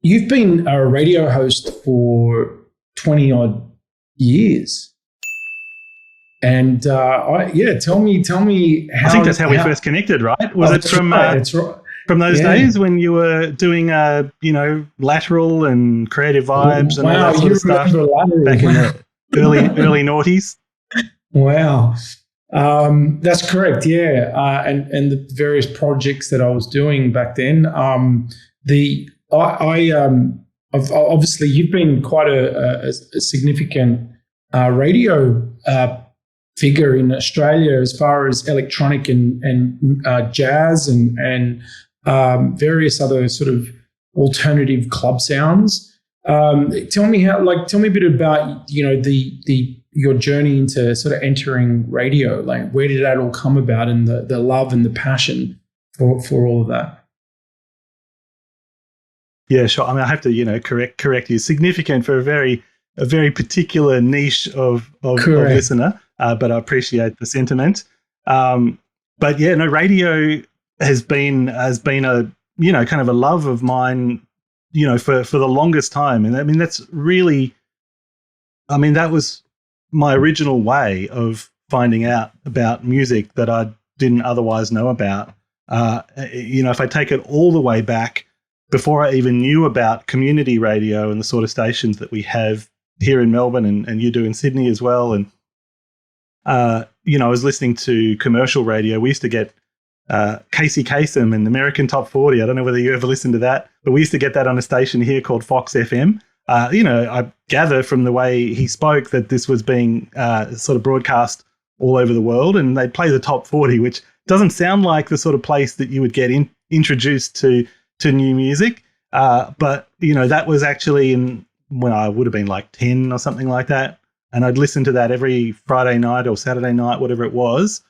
you've been a radio host for 20 odd years. And tell me how. I think that's how we first connected, right? Was it from That's right. From those days when you were doing lateral and creative vibes and all that sort of stuff back in the early noughties? Wow. That's correct. Yeah. And the various projects that I was doing back then. Obviously you've been quite a significant radio figure in Australia as far as electronic and jazz and various other sort of alternative club sounds. Tell me a bit about your journey into sort of entering radio. Like, where did that all come about, and the love and the passion for all of that? Yeah, sure. I mean, I have to correct you. Significant for a very particular niche of listener, but I appreciate the sentiment. But yeah, no, radio has been a kind of a love of mine, for the longest time. And I mean, that was my original way of finding out about music that I didn't otherwise know about. If I take it all the way back, before I even knew about community radio and the sort of stations that we have here in Melbourne and you do in Sydney as well. And, I was listening to commercial radio. We used to get Casey Kasem and the American Top 40. I don't know whether you ever listened to that, but we used to get that on a station here called Fox FM. I gather from the way he spoke that this was being sort of broadcast all over the world, and they'd play the Top 40, which doesn't sound like the sort of place that you would get introduced to new music. But that was actually when I would have been like 10 or something like that. And I'd listen to that every Friday night or Saturday night, whatever it was.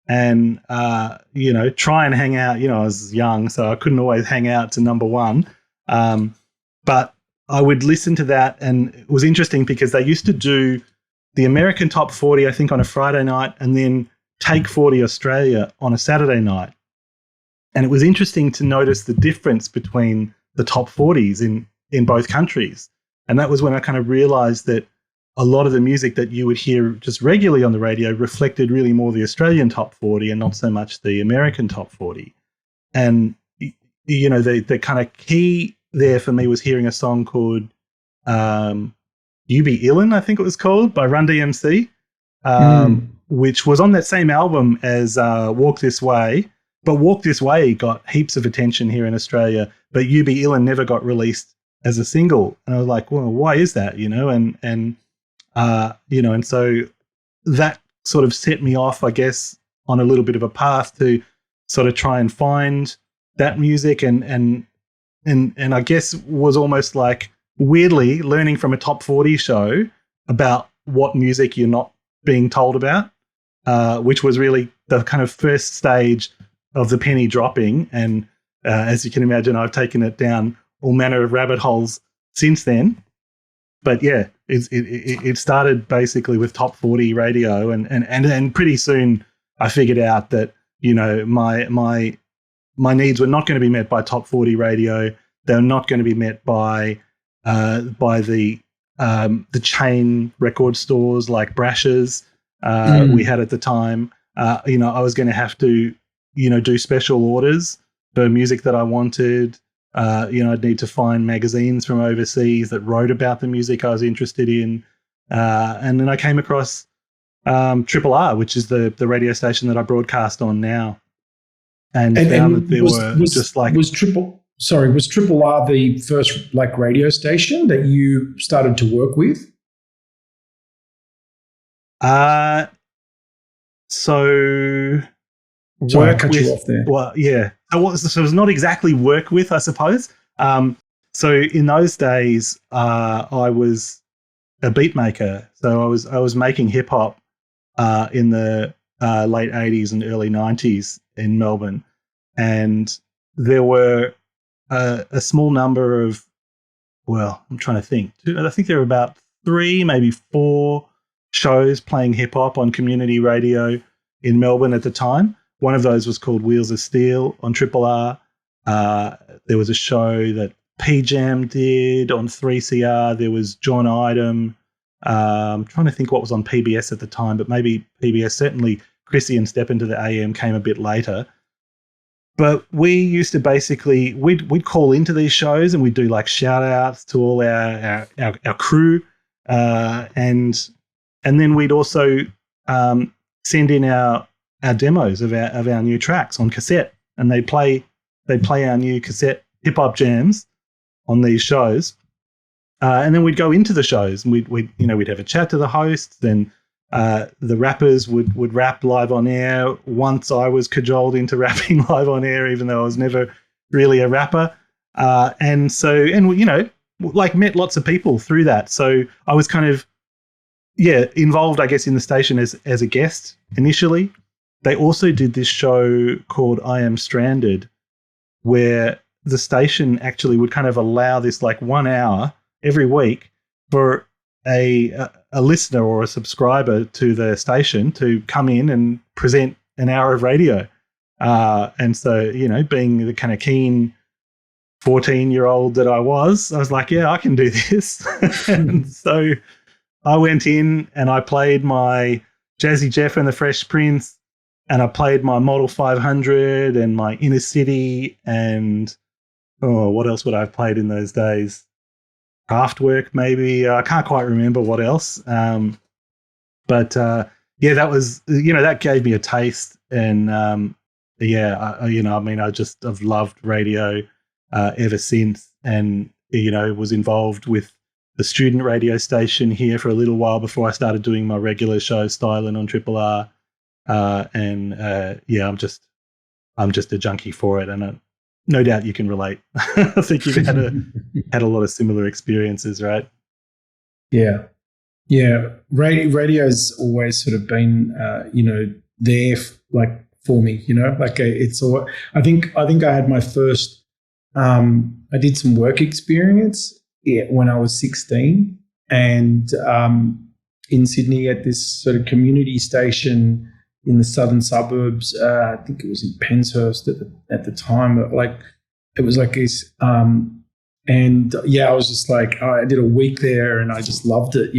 And, try and hang out. I was young, so I couldn't always hang out to number one. But I would listen to that, and it was interesting because they used to do the American Top 40, I think, on a Friday night, and then Take 40 Australia on a Saturday night. And it was interesting to notice the difference between the top 40s in both countries. And that was when I kind of realized that a lot of the music that you would hear just regularly on the radio reflected really more the Australian top 40 and not so much the American top 40. And, the kind of key there for me was hearing a song called You Be Illin', I think it was called, by Run DMC, which was on that same album as Walk This Way. But Walk This Way got heaps of attention here in Australia, but You Be Illin' never got released as a single. And I was like, well, why is that? And so that sort of set me off, I guess, on a little bit of a path to sort of try and find that music and I guess was almost like weirdly learning from a top 40 show about what music you're not being told about, which was really the kind of first stage of the penny dropping. And as you can imagine, I've taken it down all manner of rabbit holes since then. But yeah, it started basically with top 40 radio, and pretty soon I figured out that my needs were not going to be met by top 40 radio. They were not going to be met by the chain record stores like Brash's we had at the time. I was going to have to do special orders for music that I wanted. I'd need to find magazines from overseas that wrote about the music I was interested in. And then I came across Triple R, which is the radio station that I broadcast on now. And found that there was Triple R the first radio station that you started to work with? Sorry, I cut you off there. Well, yeah. So it was not exactly work with, I suppose. So in those days, I was a beat maker. So I was making hip hop in the late 80s and early 90s in Melbourne, and there were a small number of, I'm trying to think. I think there were about 3, maybe 4 shows playing hip hop on community radio in Melbourne at the time. One of those was called Wheels of Steel on Triple R. There was a show that PJam did on 3CR. There was John Idem. I'm trying to think what was on PBS at the time, but maybe PBS. Certainly Chrissy and Step Into the AM came a bit later. But we used to basically, we'd call into these shows and we'd do like shout outs to all our crew. And then we'd also send in our demos of our new tracks on cassette, and they'd play our new cassette hip hop jams on these shows. And then we'd go into the shows and we'd have a chat to the hosts, and the rappers would rap live on air. Once I was cajoled into rapping live on air, even though I was never really a rapper. And met lots of people through that. So I was kind of, involved, I guess, in the station as a guest initially. They also did this show called I Am Stranded, where the station actually would kind of allow this like 1 hour every week for a listener or a subscriber to the station to come in and present an hour of radio. And so, being the kind of keen 14-year-old that I was like, yeah, I can do this. And so I went in and I played my Jazzy Jeff and the Fresh Prince, and I played my Model 500 and my Inner City, and what else would I have played in those days? Kraftwerk, maybe. I can't quite remember what else. But that was, that gave me a taste. And I've loved radio ever since, and, was involved with the student radio station here for a little while before I started doing my regular show, Stylin, on Triple R. I'm just a junkie for it, and no doubt you can relate. I think you've had a lot of similar experiences, right? Yeah. Radio's always sort of been, there for me. It's all. I think I had my first. I did some work experience when I was 16, and in Sydney at this sort of community station in the southern suburbs. I think it was in Penshurst at the time. It was like this. I was just like, I did a week there and I just loved it,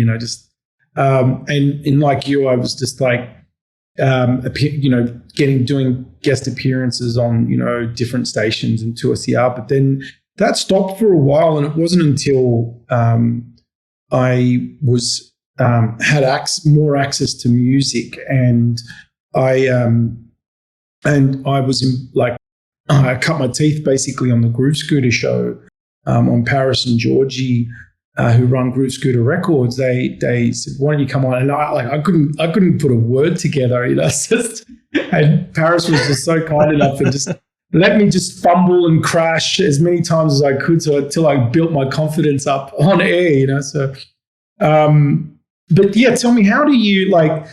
and like you, I was just like, doing guest appearances on, different stations and 2SER, but then that stopped for a while, and it wasn't until I was had more access to music, and I was in, I cut my teeth basically on the Groove Scooter show on Paris and Georgie, who run Groove Scooter Records. They said, "Why don't you come on?" And I couldn't put a word together. It's just, and Paris was just so kind enough and just let me just fumble and crash as many times as I could, until I built my confidence up on air. So, but yeah, tell me, how do you the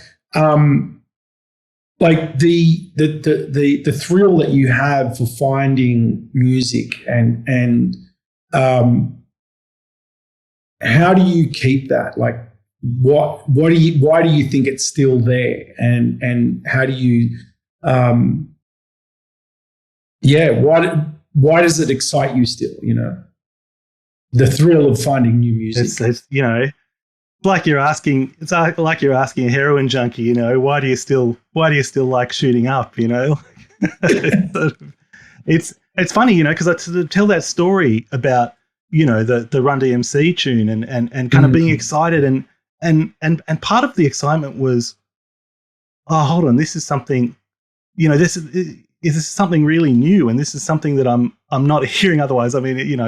thrill that you have for finding music, and how do you keep that? Why do you think it's still there? And how do you, why does it excite you still? The thrill of finding new music. It's like you're asking. It's like you're asking a heroin junkie. Why do you still like shooting up? It's funny, because I tell that story about the Run DMC tune and kind of being excited, and part of the excitement was, oh, hold on, this is something, this is something really new, and this is something that I'm not hearing otherwise. I mean,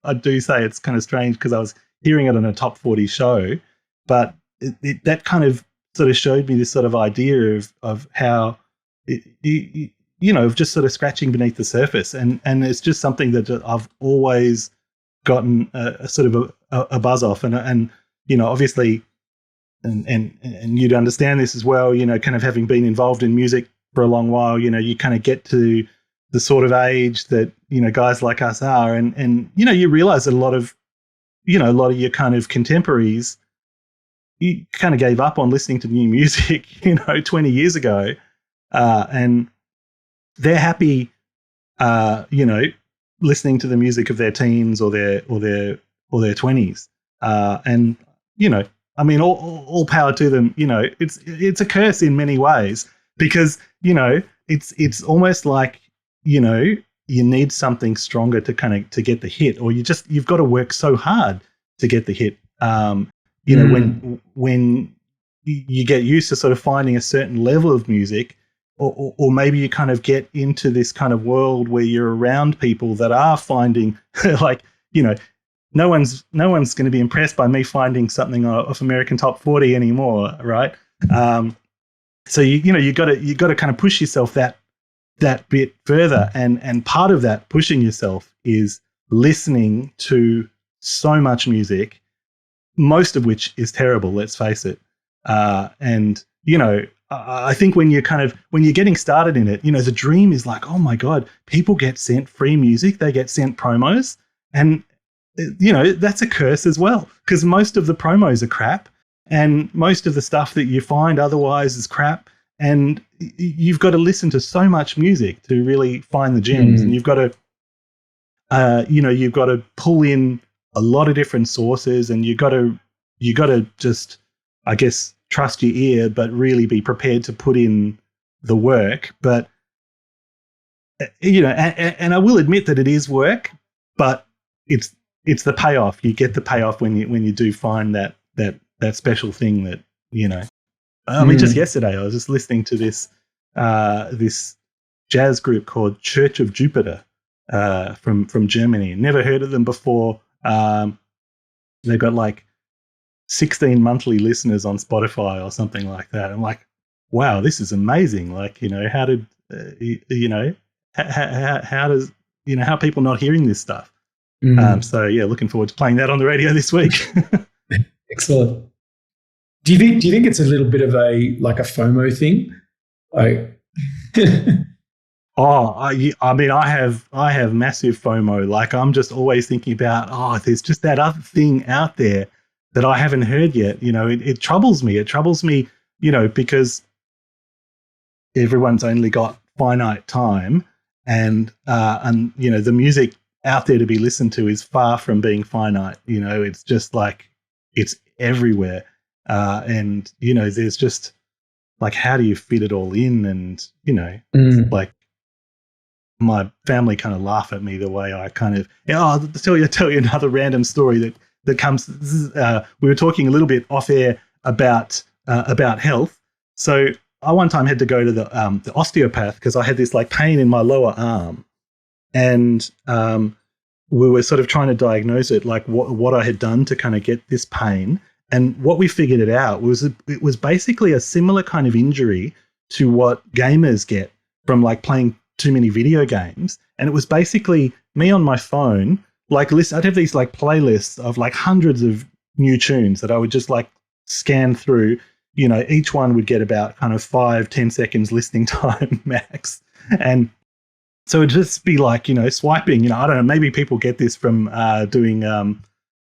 I do say it's kind of strange because I was hearing it on a top 40 show, but that kind of sort of showed me this sort of idea of how, of just sort of scratching beneath the surface. And it's just something that I've always gotten a sort of a buzz off. And obviously, and you'd understand this as well, kind of having been involved in music for a long while, you kind of get to the sort of age that, guys like us are. And you realize that a lot of your kind of contemporaries, you kind of gave up on listening to new music, 20 years ago. And they're happy, listening to the music of their teens or their 20s. And, I mean, all power to them. It's a curse in many ways because, it's almost like, you need something stronger to get the hit, or you've got to work so hard to get the hit. When you get used to sort of finding a certain level of music, or maybe you kind of get into this kind of world where you're around people that are finding like, no one's going to be impressed by me finding something off American Top 40 anymore, right? So you got to kind of push yourself that bit further, and part of that pushing yourself is listening to so much music, most of which is terrible, let's face it. And I think when you're getting started in it, the dream is like, oh my God, people get sent free music, they get sent promos, and that's a curse as well, because most of the promos are crap, and most of the stuff that you find otherwise is crap, and you've got to listen to so much music to really find the gems, and you've got to pull in a lot of different sources, and you got to just, I guess, trust your ear, but really be prepared to put in the work. But and I will admit that it is work, but it's the payoff. You get the payoff when you do find that special thing that I mean, just yesterday I was just listening to this jazz group called Church of Jupiter from Germany. Never heard of them before. They've got like 16 monthly listeners on Spotify or something like that. I'm like, wow, this is amazing. Like, how did how does how are people not hearing this stuff? So yeah, looking forward to playing that on the radio this week. Excellent. Do you think it's a little bit of a FOMO thing? Like, I mean, I have massive FOMO. Like, I'm just always thinking about, there's just that other thing out there that I haven't heard yet. It troubles me. It troubles me, because everyone's only got finite time, and the music out there to be listened to is far from being finite. It's just like, it's everywhere. And there's just like, how do you fit it all in? And like, my family kind of laugh at me the way I kind of I'll tell you another random story that comes. We were talking a little bit off air about health. So I one time had to go to the osteopath because I had this like pain in my lower arm, and we were sort of trying to diagnose it, like what I had done to kind of get this pain. And what we figured it out was it was basically a similar kind of injury to what gamers get from like playing too many video games. And it was basically me on my phone, like I'd have these like playlists of like hundreds of new tunes that I would just like scan through. Each one would get about kind of 5-10 seconds listening time max. And so it'd just be like, swiping, I don't know, maybe people get this from doing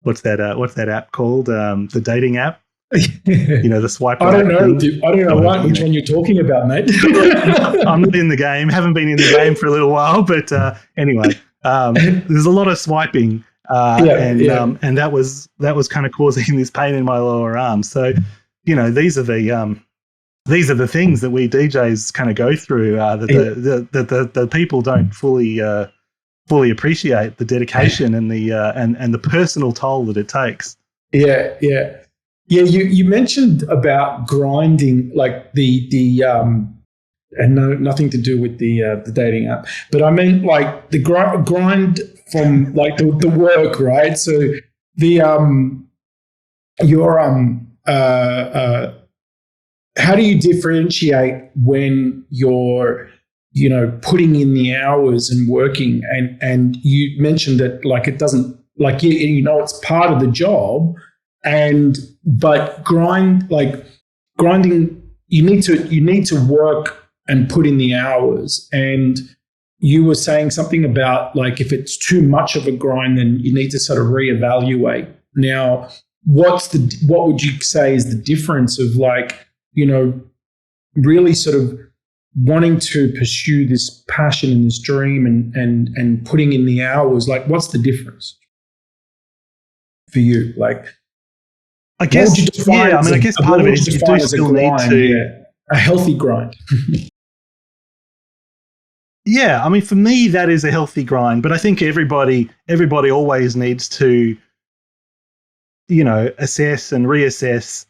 what's that app called? The dating app? The swipe. I don't know. I don't know which one you're talking about, mate. I'm not in the game. Haven't been in the game for a little while, but anyway, there's a lot of swiping, and that was kind of causing this pain in my lower arm. So, these are the things that we DJs kind of go through. That the people don't fully appreciate the dedication and the personal toll that it takes. Yeah. You mentioned about grinding, like the and nothing to do with the dating app, but I mean like the grind from like the work, right? So how do you differentiate when you're putting in the hours and working, and you mentioned that like it doesn't, like it's part of the job, but grinding, you need to work and put in the hours. And you were saying something about like if it's too much of a grind, then you need to sort of reevaluate. Now, what would you say is the difference of like really sort of wanting to pursue this passion and this dream and putting in the hours, like what's the difference for you? Like, I guess, I guess part of it is you do still need to a healthy grind. Yeah, I mean, for me, that is a healthy grind, but I think everybody always needs to, assess and reassess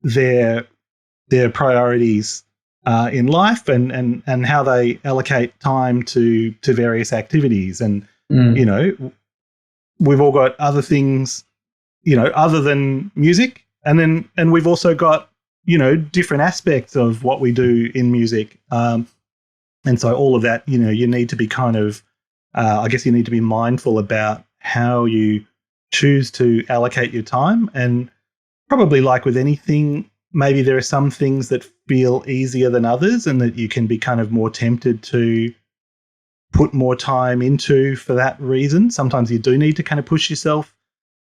their priorities in life and how they allocate time to various activities. And, we've all got other things, other than music. And we've also got, different aspects of what we do in music. And so all of that, you need to be kind of, I guess you need to be mindful about how you choose to allocate your time. And probably like with anything, maybe there are some things that feel easier than others and that you can be kind of more tempted to put more time into for that reason. Sometimes you do need to kind of push yourself,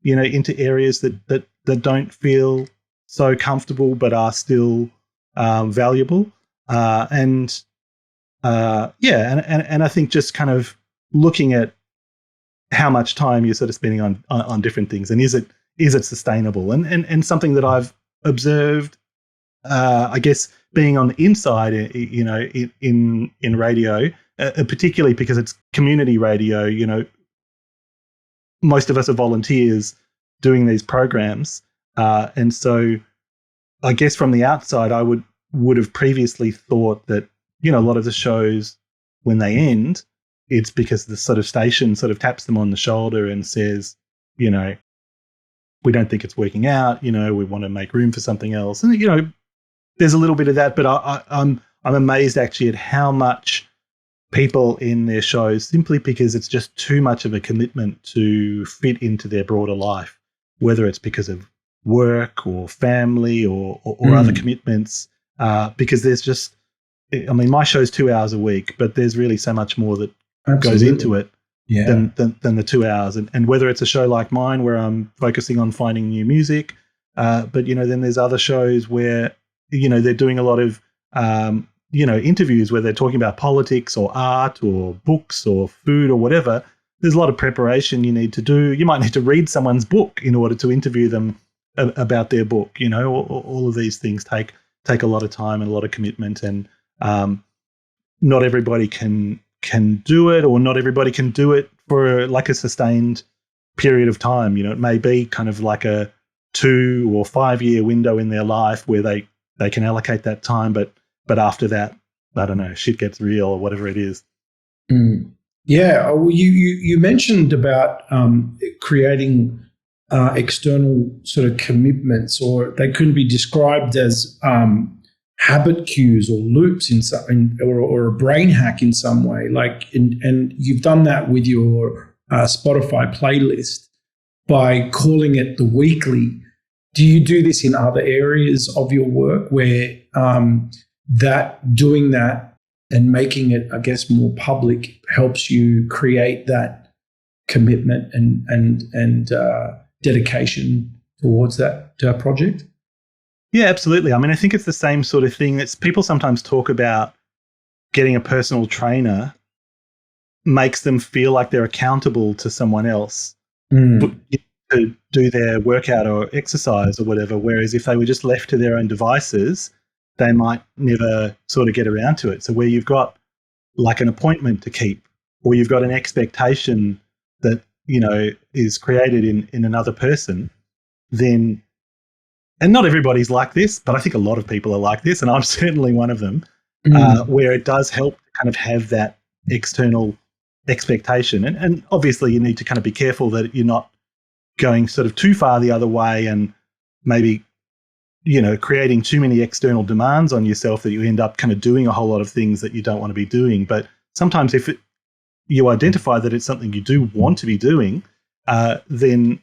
into areas that don't feel so comfortable but are still valuable. And I think just kind of looking at how much time you're sort of spending on different things, and is it sustainable? And something that I've observed, I guess, being on the inside, in radio, particularly because it's community radio. Most of us are volunteers doing these programs, and so I guess from the outside, I would have previously thought that, a lot of the shows, when they end, it's because the sort of station sort of taps them on the shoulder and says, we don't think it's working out, we want to make room for something else. And, there's a little bit of that, but I'm amazed actually at how much people in their shows, simply because it's just too much of a commitment to fit into their broader life, whether it's because of work or family or other commitments, because there's just, I mean, my show's 2 hours a week, but there's really so much more that goes into it than the 2 hours. And whether it's a show like mine where I'm focusing on finding new music, but, then there's other shows where, they're doing a lot of, interviews where they're talking about politics or art or books or food or whatever. There's a lot of preparation you need to do. You might need to read someone's book in order to interview them about their book. All of these things take a lot of time and a lot of commitment, and not everybody can do it, or not everybody can do it for like a sustained period of time. It may be kind of like a 2 or 5 year window in their life where they can allocate that time, but after that, I don't know, shit gets real or whatever it is. Yeah, you mentioned about creating external sort of commitments, or they couldn't be described as habit cues or loops or a brain hack in some way. And you've done that with your Spotify playlist by calling it the weekly. Do you do this in other areas of your work where doing that and making it, I guess, more public helps you create that commitment and dedication towards that project? Yeah, absolutely. I mean, I think it's the same sort of thing that people sometimes talk about. Getting a personal trainer makes them feel like they're accountable to someone else to do their workout or exercise or whatever. Whereas if they were just left to their own devices, they might never sort of get around to it. So where you've got like an appointment to keep, or you've got an expectation that, is created in another person, then, and not everybody's like this, but I think a lot of people are like this, and I'm certainly one of them, where it does help to kind of have that external expectation. And obviously you need to kind of be careful that you're not going sort of too far the other way and maybe, creating too many external demands on yourself that you end up kind of doing a whole lot of things that you don't want to be doing. But sometimes if you identify that it's something you do want to be doing, then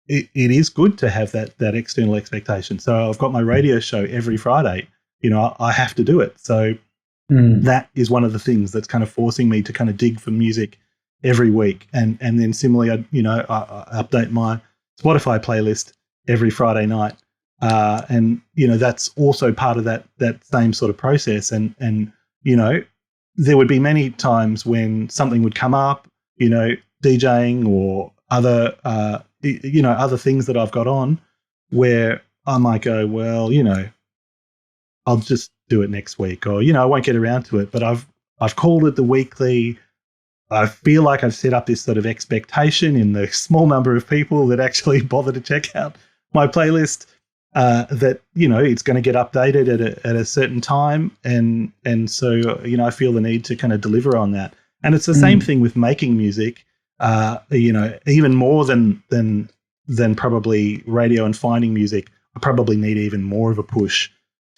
it is good to have that external expectation. So I've got my radio show every Friday. I have to do it. So that is one of the things that's kind of forcing me to kind of dig for music every week. And then similarly, I update my Spotify playlist every Friday night. And that's also part of that same sort of process. And there would be many times when something would come up, DJing or other, other things that I've got on, where I might go, well, I'll just do it next week, or I won't get around to it. But I've called it the weekly. I feel like I've set up this sort of expectation in the small number of people that actually bother to check out my playlist, that it's going to get updated at a certain time, and so I feel the need to kind of deliver on that. And it's the same thing with making music. Even more than probably radio and finding music, I probably need even more of a push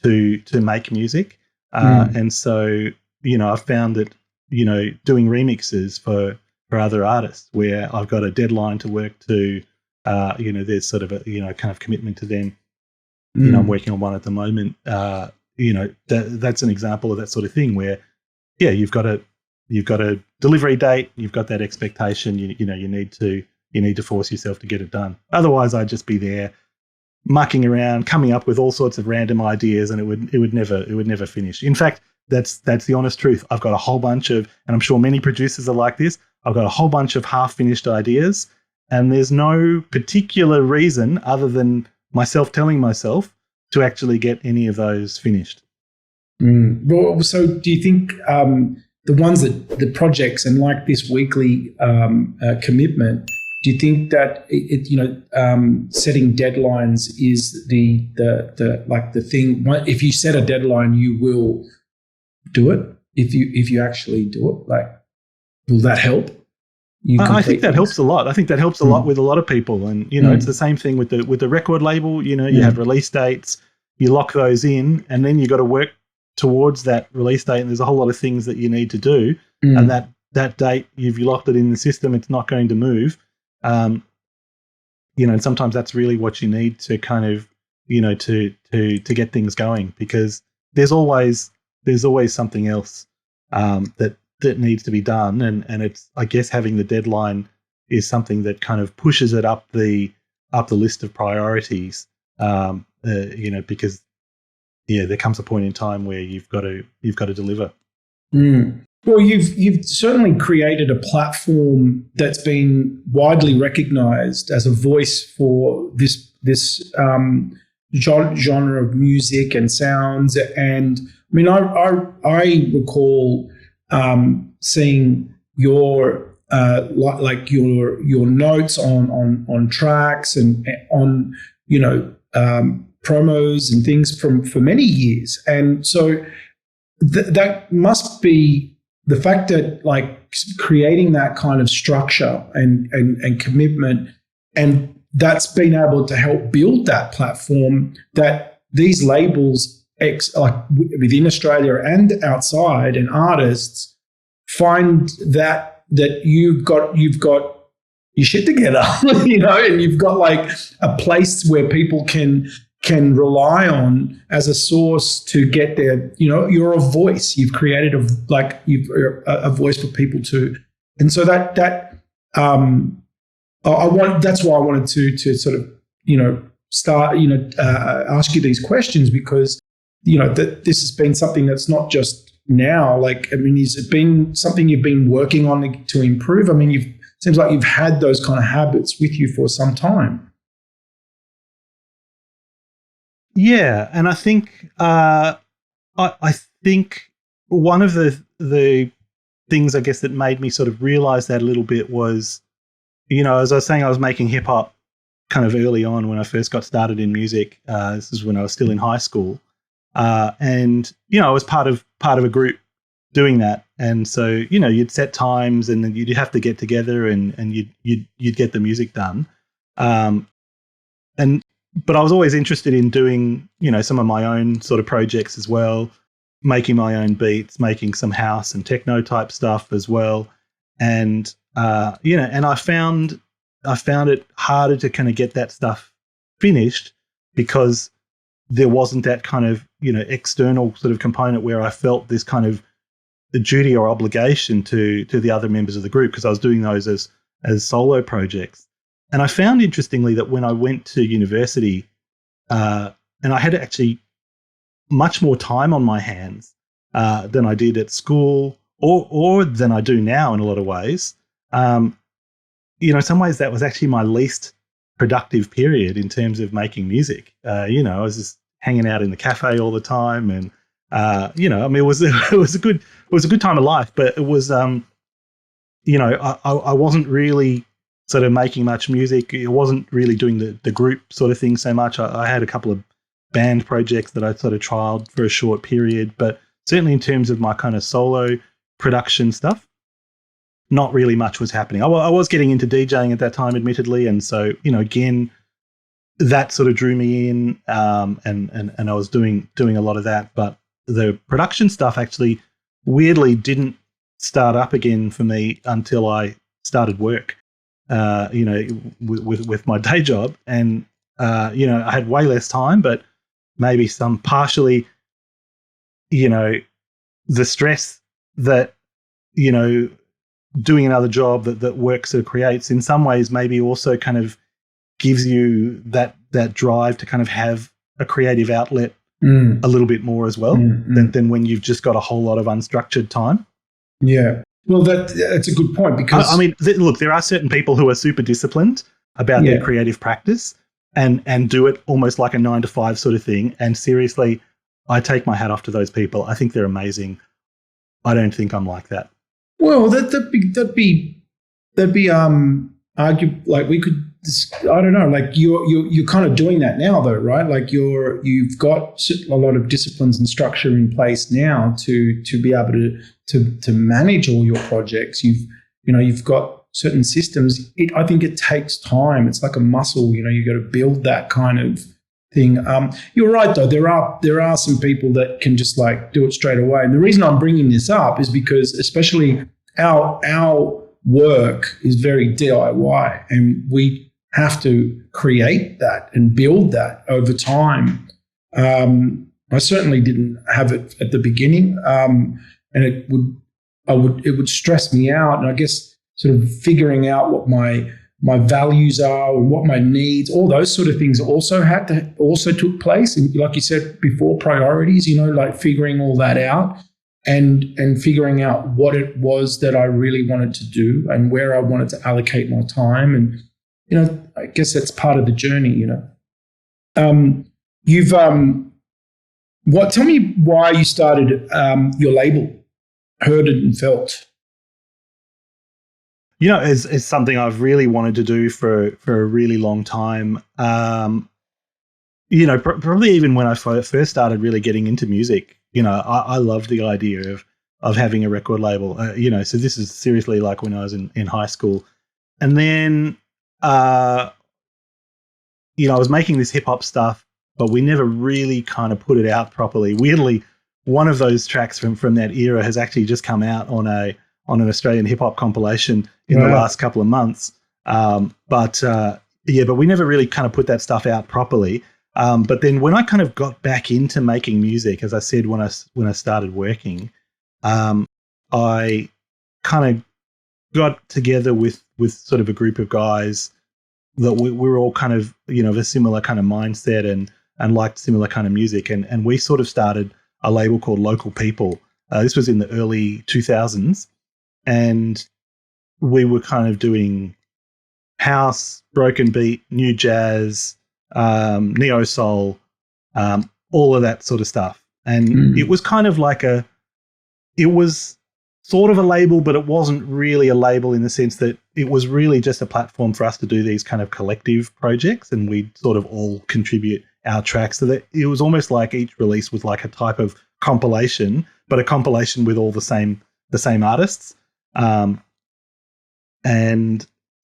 to make music. And so I've found that doing remixes for other artists where I've got a deadline to work to, there's sort of a kind of commitment to them. I'm working on one at the moment. That's an example of that sort of thing where, you've got a delivery date, you've got that expectation. You need to force yourself to get it done. Otherwise, I'd just be there mucking around, coming up with all sorts of random ideas, and it would never finish. In fact, that's the honest truth. I've got a whole bunch of, and I'm sure many producers are like this, I've got a whole bunch of half-finished ideas, and there's no particular reason other than myself telling myself to actually get any of those finished. Well, so do you think the ones the projects and like this weekly commitment, do you think that setting deadlines is the thing? If you set a deadline, you will do it. If you actually do it, will that help? I think that helps a lot. I think that helps a lot with a lot of people, and it's the same thing with the record label. You have release dates, you lock those in, and then you got to work towards that release date. And there's a whole lot of things that you need to do, and that date you've locked it in the system. It's not going to move. And sometimes that's really what you need to kind of to get things going, because there's always something else that needs to be done, and it's, I guess, having the deadline is something that kind of pushes it up the list of priorities. Because there comes a point in time where you've got to deliver. Well, you've certainly created a platform that's been widely recognised as a voice for this genre of music and sounds. And I mean, I recall seeing your your notes on tracks and on promos and things for many years, and so that must be the fact that creating that kind of structure and commitment, and that's been able to help build that platform that these labels within Australia and outside, and artists find that you've got your shit together, and you've got a place where people can rely on as a source to get their, you're a voice. You've created a voice for people to, and so that's why I wanted to sort of start ask you these questions, because that this has been something that's not just now. Has it been something you've been working on to improve? I mean, seems like you've had those kind of habits with you for some time. Yeah, and I think I think one of the things, I guess, that made me sort of realize that a little bit was, as I was saying, I was making hip hop kind of early on when I first got started in music. This is when I was still in high school. And I was part of a group doing that, and so you'd set times, and then you'd have to get together, and you'd get the music done. But I was always interested in doing some of my own sort of projects as well, making my own beats, making some house and techno type stuff as well, and and I found it harder to kind of get that stuff finished because there wasn't that kind of external sort of component where I felt this kind of the duty or obligation to the other members of the group, because I was doing those as solo projects. And I found, interestingly, that when I went to university, and I had actually much more time on my hands, than I did at school, or than I do now in a lot of ways. In some ways that was actually my least productive period in terms of making music. I was just hanging out in the cafe all the time, and it was a good time of life, but it was I wasn't really sort of making much music. It wasn't really doing the group sort of thing so much. I had a couple of band projects that I sort of trialed for a short period, but certainly in terms of my kind of solo production stuff, not really much was happening. I was getting into DJing at that time, admittedly, and so again, that sort of drew me in, and I was doing a lot of that. But the production stuff actually weirdly didn't start up again for me until I started work, with my day job, and I had way less time, but maybe some partially, the stress that doing another job that work sort of creates in some ways maybe also kind of gives you that drive to kind of have a creative outlet a little bit more as well than when you've just got a whole lot of unstructured time. Yeah. Well, that's a good point, because I mean, look, there are certain people who are super disciplined about their creative practice and do it almost like a 9-to-5 sort of thing. And seriously, I take my hat off to those people. I think they're amazing. I don't think I'm like that. Well, that'd be argue, like we could, I don't know, like you're kind of doing that now though, right? Like you've got a lot of disciplines and structure in place now to be able to manage all your projects. You've got certain systems. I think it takes time. It's like a muscle, you got to build that kind of thing. You're right though. There are some people that can just like do it straight away. And the reason I'm bringing this up is because especially our work is very DIY, and we have to create that and build that over time. I certainly didn't have it at the beginning, and it would stress me out. And I guess sort of figuring out what my values are and what my needs, all those sort of things also took place. And like you said before, priorities, like figuring all that out and figuring out what it was that I really wanted to do and where I wanted to allocate my time. And, I guess that's part of the journey, tell me why you started your label, Heard and Felt. It's something I've really wanted to do for a really long time. Probably even when I first started really getting into music, I loved the idea of having a record label. So this is seriously like when I was in high school, and then I was making this hip hop stuff, but we never really kind of put it out properly. Weirdly, one of those tracks from that era has actually just come out on an Australian hip hop compilation in the last couple of months. But we never really kind of put that stuff out properly. But then when I kind of got back into making music, as I said, when I started working, I kind of got together with sort of a group of guys that we were all kind of, of a similar kind of mindset and liked similar kind of music. And we sort of started a label called Local People. This was in the early 2000s. And we were kind of doing house, broken beat, new jazz, neo soul, all of that sort of stuff. And it was kind of like it was sort of a label, but it wasn't really a label in the sense that it was really just a platform for us to do these kind of collective projects, and we'd sort of all contribute our tracks. So that it was almost like each release was like a type of compilation, but a compilation with all the same artists. And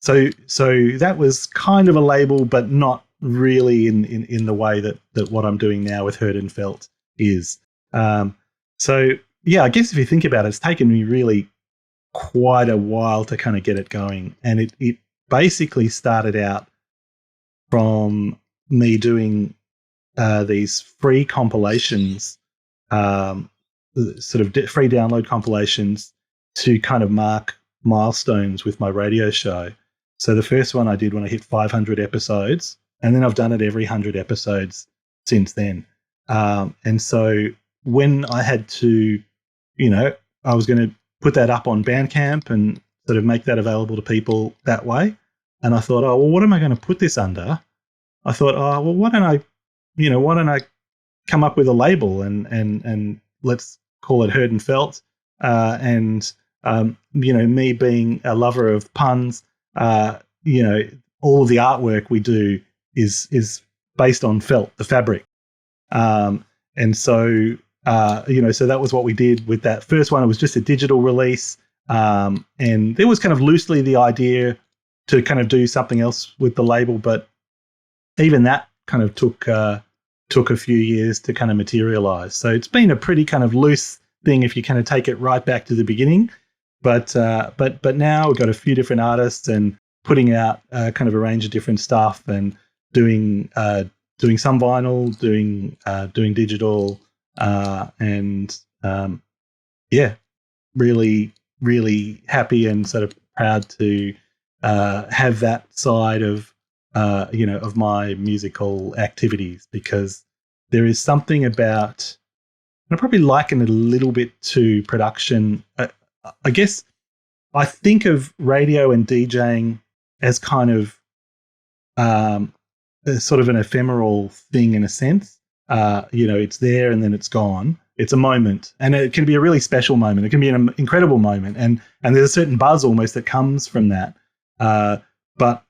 so that was kind of a label, but not really in the way that what I'm doing now with Heard and Felt is. I guess if you think about it, it's taken me really quite a while to kind of get it going. And it basically started out from me doing these free compilations, sort of free download compilations to kind of mark milestones with my radio show. So the first one I did when I hit 500 episodes, and then I've done it every 100 episodes since then. And so when I had to I was going to put that up on Bandcamp and sort of make that available to people that way. And I thought, oh, well, what am I going to put this under? I thought, oh, well, why don't I come up with a label and let's call it Heard and Felt. Me being a lover of puns, all of the artwork we do is based on felt, the fabric. So that was what we did with that first one. It was just a digital release. And there was kind of loosely the idea to kind of do something else with the label, but even that kind of took a few years to kind of materialize. So it's been a pretty kind of loose thing if you kind of take it right back to the beginning. But now we've got a few different artists and putting out kind of a range of different stuff and doing some vinyl, doing digital, really, really happy and sort of proud to have that side of my musical activities, because there is something about, I probably liken it a little bit to production. I guess I think of radio and DJing as kind of sort of an ephemeral thing in a sense. It's there and then it's gone. It's a moment, and it can be a really special moment. It can be an incredible moment, and there's a certain buzz almost that comes from that. But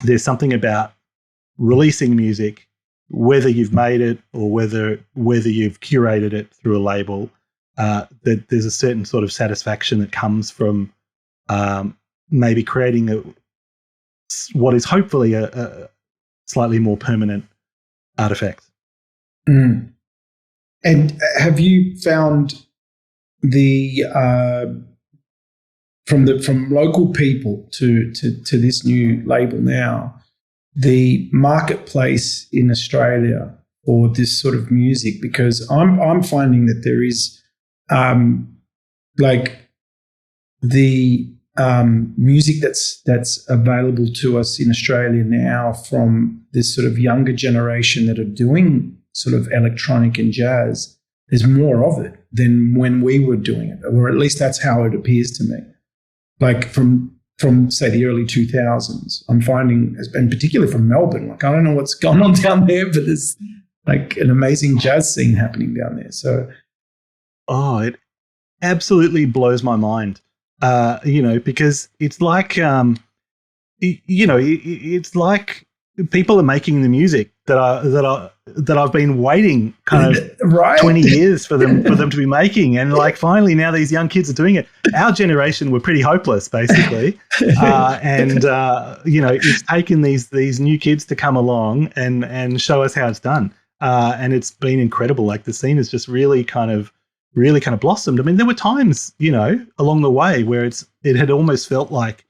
there's something about releasing music, whether you've made it or whether you've curated it through a label, that there's a certain sort of satisfaction that comes from maybe creating what is hopefully a slightly more permanent artifact. Mm. And have you found from local people to this new label now, the marketplace in Australia for this sort of music? Because I'm finding that there is the music that's available to us in Australia now from this sort of younger generation that are doing sort of electronic and jazz. There's more of it than when we were doing it, or at least that's how it appears to me. Like from say the early 2000s, I'm finding, and particularly from Melbourne, like I don't know what's going on down there, but there's like an amazing jazz scene happening down there. So, it absolutely blows my mind. Because it's like, it's like people are making the music that I've been waiting kind of right? 20 years for them to be making, and like finally now these young kids are doing it. Our generation were pretty hopeless, basically, it's taken these new kids to come along and show us how it's done, and it's been incredible. Like the scene has just really kind of blossomed. I mean, there were times, along the way where it had almost felt like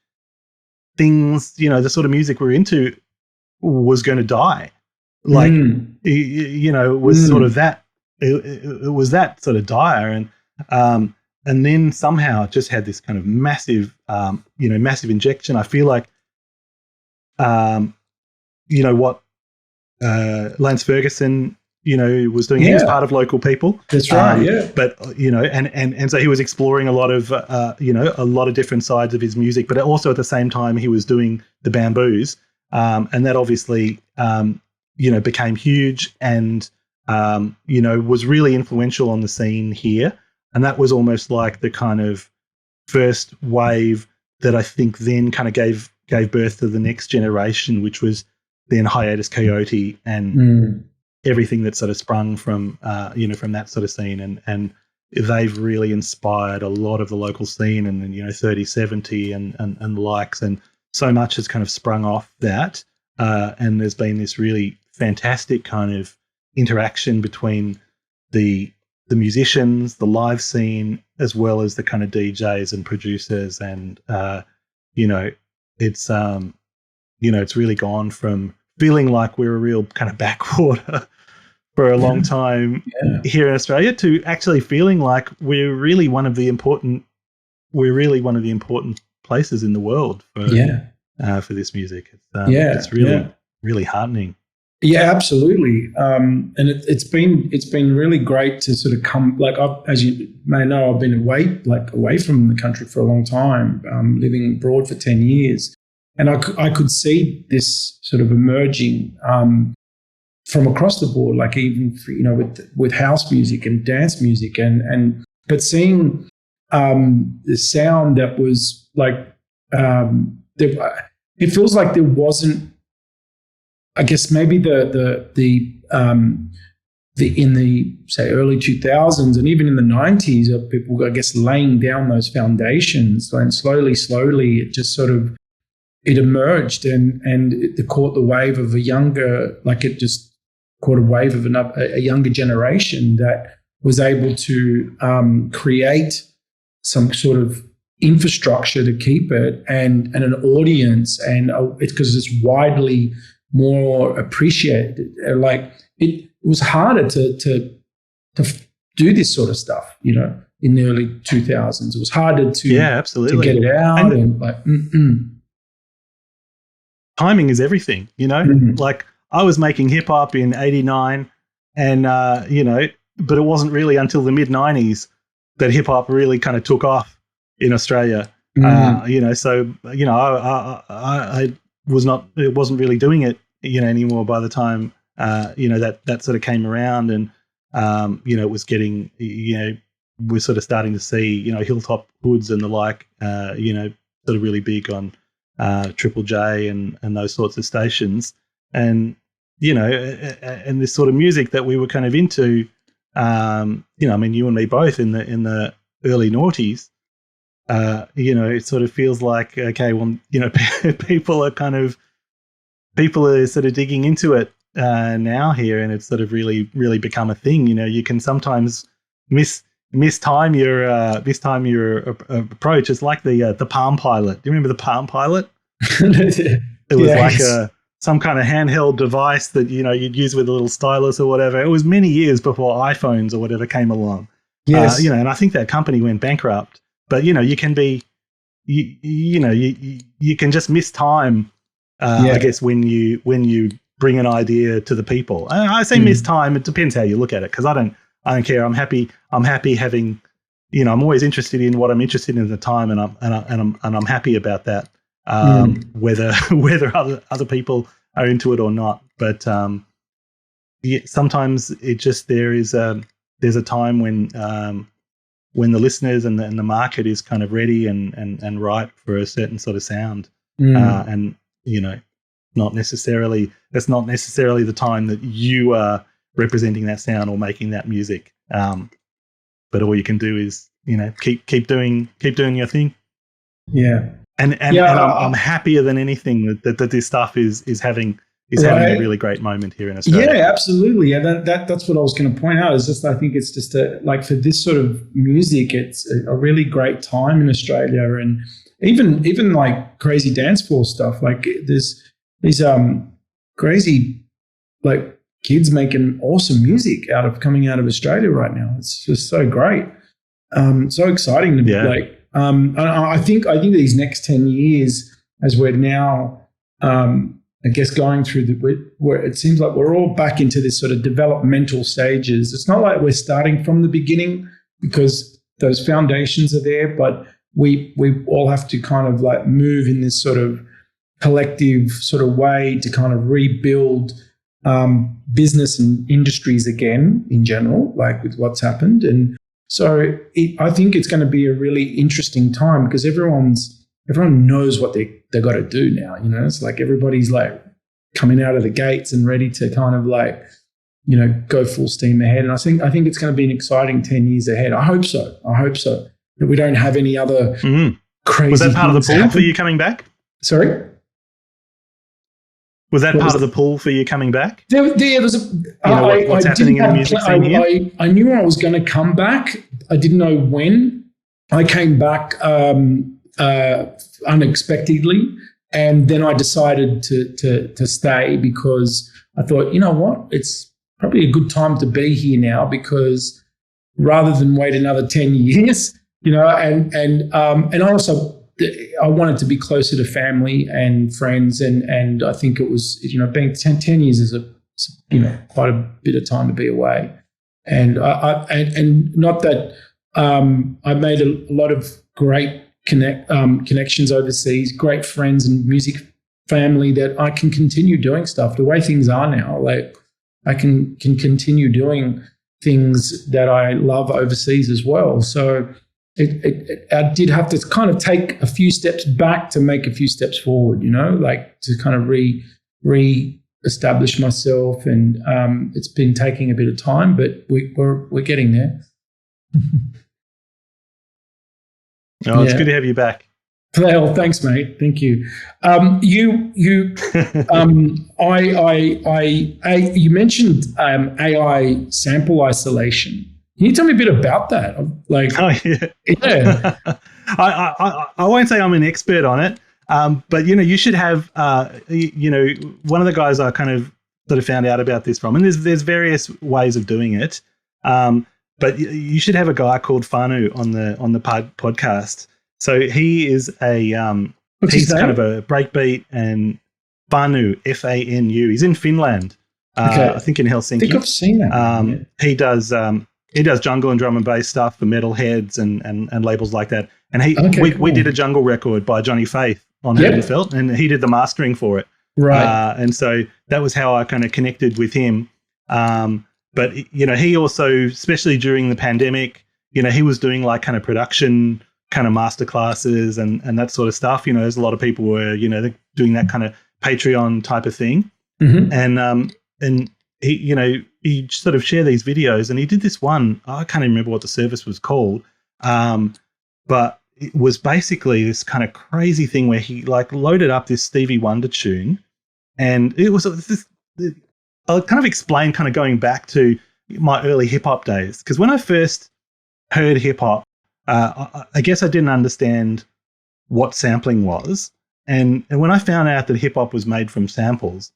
things, the sort of music we're into was going to die. Like, it was sort of that, it was that sort of dire. And then somehow it just had this kind of massive, massive injection. I feel like, what Lance Ferguson, was doing. He was part of Local People. That's right. But and so he was exploring a lot of different sides of his music. But also at the same time, he was doing the Bamboos, and that obviously became huge and was really influential on the scene here. And that was almost like the kind of first wave that I think then kind of gave birth to the next generation, which was then Hiatus Coyote and everything that sort of sprung from from that sort of scene, and they've really inspired a lot of the local scene, and 3070 and the likes, and so much has kind of sprung off that, and there's been this really fantastic kind of interaction between the musicians, the live scene, as well as the kind of DJs and producers, and it's it's really gone from feeling like we're a real kind of backwater for a long time here in Australia to actually feeling like we're really one of the important places in the world for this music. It's really heartening. Yeah, absolutely. And it's been really great to sort of come, like, as you may know, I've been away from the country for a long time, living abroad for 10 years. And I could see this sort of emerging from across the board, like even with house music and dance music, but seeing the sound that was like it feels like there wasn't. I guess maybe the in the say early 2000s and even in the 90s of people, I guess, laying down those foundations, and slowly it just sort of it emerged and it caught the wave of a younger, like it just caught a wave of a younger generation that was able to create some sort of infrastructure to keep it and an audience, and it's because it's widely more appreciated. Like it was harder to do this sort of stuff, in the early 2000s. It was harder to absolutely to get it out and like. Timing is everything, Like I was making hip hop in '89, and but it wasn't really until the mid '90s that hip hop really kind of took off in Australia. So I wasn't really doing it, anymore by the time that sort of came around, and it was getting, we're sort of starting to see, Hilltop Hoods and the like, sort of really big on Triple J and those sorts of stations, and and this sort of music that we were kind of into, I mean, you and me both in the early noughties. It sort of feels like, okay, well, people are sort of digging into it now here, and it's sort of really, really become a thing. You can sometimes mistime your approach. It's like the Palm Pilot. Do you remember the Palm Pilot? It was like some kind of handheld device that you'd use with a little stylus or whatever. It was many years before iPhones or whatever came along. Yes, and I think that company went bankrupt. But you can be, you can just miss time. I guess when you bring an idea to the people. I say miss time. It depends how you look at it, because I don't care. I'm happy having, I'm always interested in what I'm interested in at the time, and I'm happy about that. Whether other people are into it or not. But sometimes it just there's a time when the listeners and the market is kind of ready and ripe for a certain sort of sound, and that's not necessarily the time that you are representing that sound or making that music. But all you can do is keep doing your thing. Yeah, and I'm happier than anything that this stuff is having a really great moment here in Australia. Yeah, absolutely. Yeah, that's what I was going to point out. Is just I think it's just like for this sort of music, it's a really great time in Australia, and even like crazy dance floor stuff. Like there's these crazy like kids making awesome music coming out of Australia right now. It's just so great, so exciting to be like. And I think these next 10 years, as we're now. I guess going through where it seems like we're all back into this sort of developmental stages. It's not like we're starting from the beginning because those foundations are there, but we all have to kind of like move in this sort of collective sort of way to kind of rebuild business and industries again in general, like with what's happened. And so I think it's going to be a really interesting time because everyone knows what they got to do now. It's like everybody's like coming out of the gates and ready to kind of like, go full steam ahead. And I think it's going to be an exciting 10 years ahead. I hope so. That we don't have any other crazy. Was that part of the pull for you coming back? Sorry? Was that part of the pull for you coming back? There was what's happening in the music scene here? I knew I was going to come back. I didn't know when. I came back unexpectedly, and then I decided to stay because I thought, you know what, it's probably a good time to be here now, because rather than wait another 10 years, and also I wanted to be closer to family and friends, and I think it was, being 10 years is quite a bit of time to be away. And and not that I made a lot of great connections overseas, great friends and music family that I can continue doing stuff. The way things are now, like I can continue doing things that I love overseas as well. So I did have to kind of take a few steps back to make a few steps forward, like to kind of re-establish myself. And it's been taking a bit of time, but we're getting there. It's good to have you back. Well, thanks, mate. Thank you. You mentioned AI sample isolation. Can you tell me a bit about that? Yeah. I won't say I'm an expert on it, but you should have. One of the guys I kind of sort of found out about this from, and there's various ways of doing it, but you should have a guy called Fanu on the podcast. So he is he's kind of a breakbeat and Fanu, Fanu. He's in Finland, I think in Helsinki. I think I've seen that. He does jungle and drum and bass stuff for metalheads and labels like that. And we did a jungle record by Johnny Faith on Felt, and he did the mastering for it. Right. And so that was how I kind of connected with him. But he also, especially during the pandemic, he was doing like kind of production kind of master classes and that sort of stuff. There's a lot of people were, doing that kind of Patreon type of thing. Mm-hmm. And he sort of shared these videos, and he did this one. I can't even remember what the service was called. But it was basically this kind of crazy thing where he like loaded up this Stevie Wonder tune, and it was this. I'll kind of explain, kind of going back to my early hip hop days, because when I first heard hip hop, I guess I didn't understand what sampling was, and when I found out that hip hop was made from samples,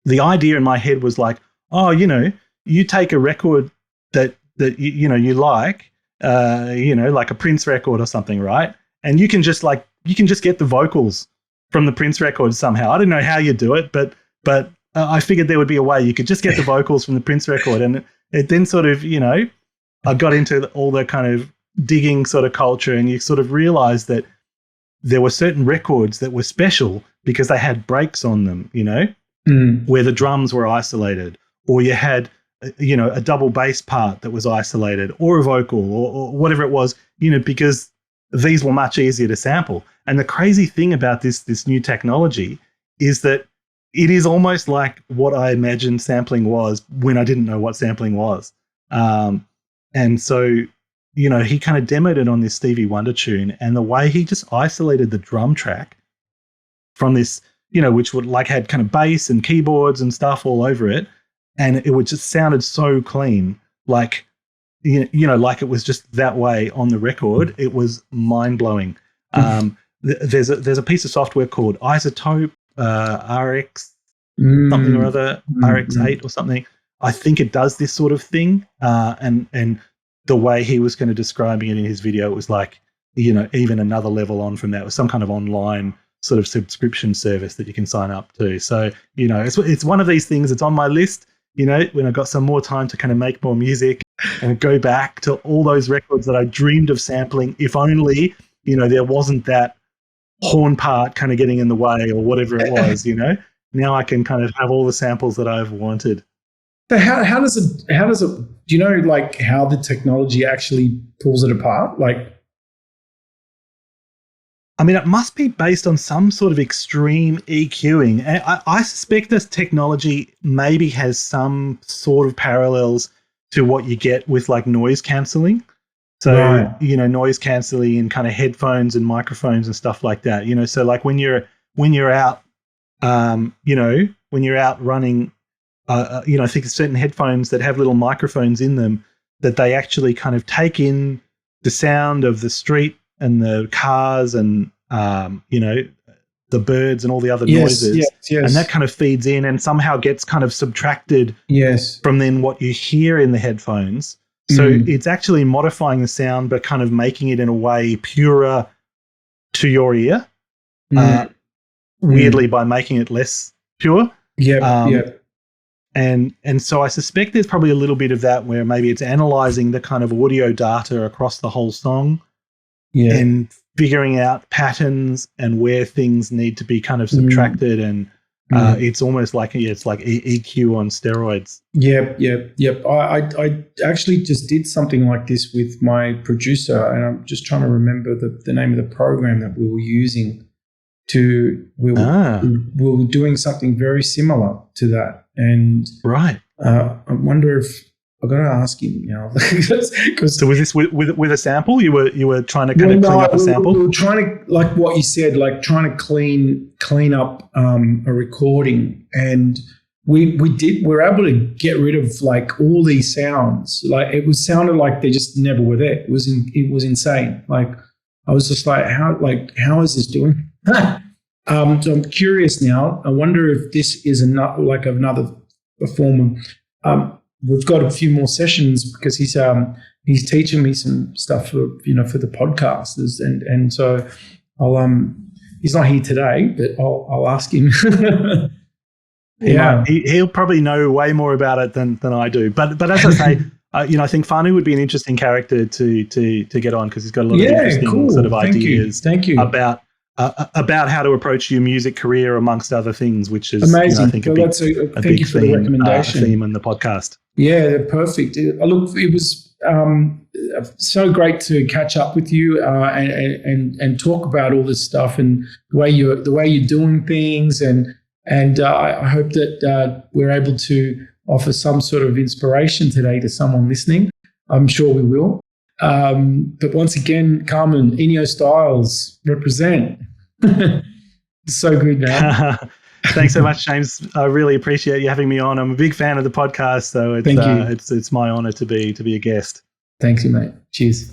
the idea in my head was like, oh, you take a record that you like, like a Prince record or something, right? And you can just get the vocals from the Prince record somehow. I don't know how you do it, but I figured there would be a way you could just get the vocals from the Prince record. And it then sort of, I got into all the kind of digging sort of culture, and you sort of realize that there were certain records that were special because they had breaks on them, where the drums were isolated, or you had, a double bass part that was isolated, or a vocal, or whatever it was, because these were much easier to sample. And the crazy thing about this new technology is that it is almost like what I imagined sampling was when I didn't know what sampling was. And so, he kind of demoed it on this Stevie Wonder tune, and the way he just isolated the drum track from this, which would like had kind of bass and keyboards and stuff all over it, and it would just sounded so clean, like like it was just that way on the record. It was mind blowing. There's a piece of software called Isotope RX something or other, RX8 or something. I think it does this sort of thing, and the way he was kind of describing it in his video, it was like, even another level on from that. It was some kind of online sort of subscription service that you can sign up to. So, it's one of these things that's on my list, when I've got some more time to kind of make more music and go back to all those records that I dreamed of sampling, if only, there wasn't that horn part kind of getting in the way or whatever it was, Now I can kind of have all the samples that I've wanted. But how does it, do you know, like how the technology actually pulls it apart? Like, I mean, it must be based on some sort of extreme EQing. And I suspect this technology maybe has some sort of parallels to what you get with like noise cancelling. So, right. Noise cancelling and kind of headphones and microphones and stuff like that, so like when you're out, when you're out running, I think there's certain headphones that have little microphones in them that they actually kind of take in the sound of the street and the cars and, the birds and all the other noises. Yes. And that kind of feeds in and somehow gets kind of subtracted from then what you hear in the headphones. So it's actually modifying the sound, but kind of making it in a way purer to your ear, weirdly by making it less pure. Yeah. And so I suspect there's probably a little bit of that where maybe it's analyzing the kind of audio data across the whole song and figuring out patterns and where things need to be kind of subtracted. And it's almost like it's like EQ on steroids. Yep. I actually just did something like this with my producer, and I'm just trying to remember the name of the program that we were using. We were doing something very similar to that, and I wonder if I've got to ask him now. So was this with a sample? You were trying to kind of clean up a sample? We were trying to, like what you said, like trying to clean up a recording, and we were able to get rid of like all these sounds. Like it sounded like they just never were there. It was insane. Like I was just like, how is this doing? So I'm curious now. I wonder if this is another form of. We've got a few more sessions because he's teaching me some stuff for the podcasters, and so he's not here today, but I'll ask him. He'll probably know way more about it than I do. But as I say, I think Fanu would be an interesting character to get on because he's got a lot of interesting sort of ideas. Thank you. About how to approach your music career, amongst other things, which is amazing. I think a big theme in the podcast. Yeah, perfect. Look, it was so great to catch up with you and talk about all this stuff and the way you're doing things, and I hope that we're able to offer some sort of inspiration today to someone listening. I'm sure we will. But once again, Carmen, Ennio Styles, represent. So good, man. Thanks so much, James. I really appreciate you having me on. I'm a big fan of the podcast, so it's my honor to be a guest. Thank you, mate. Cheers.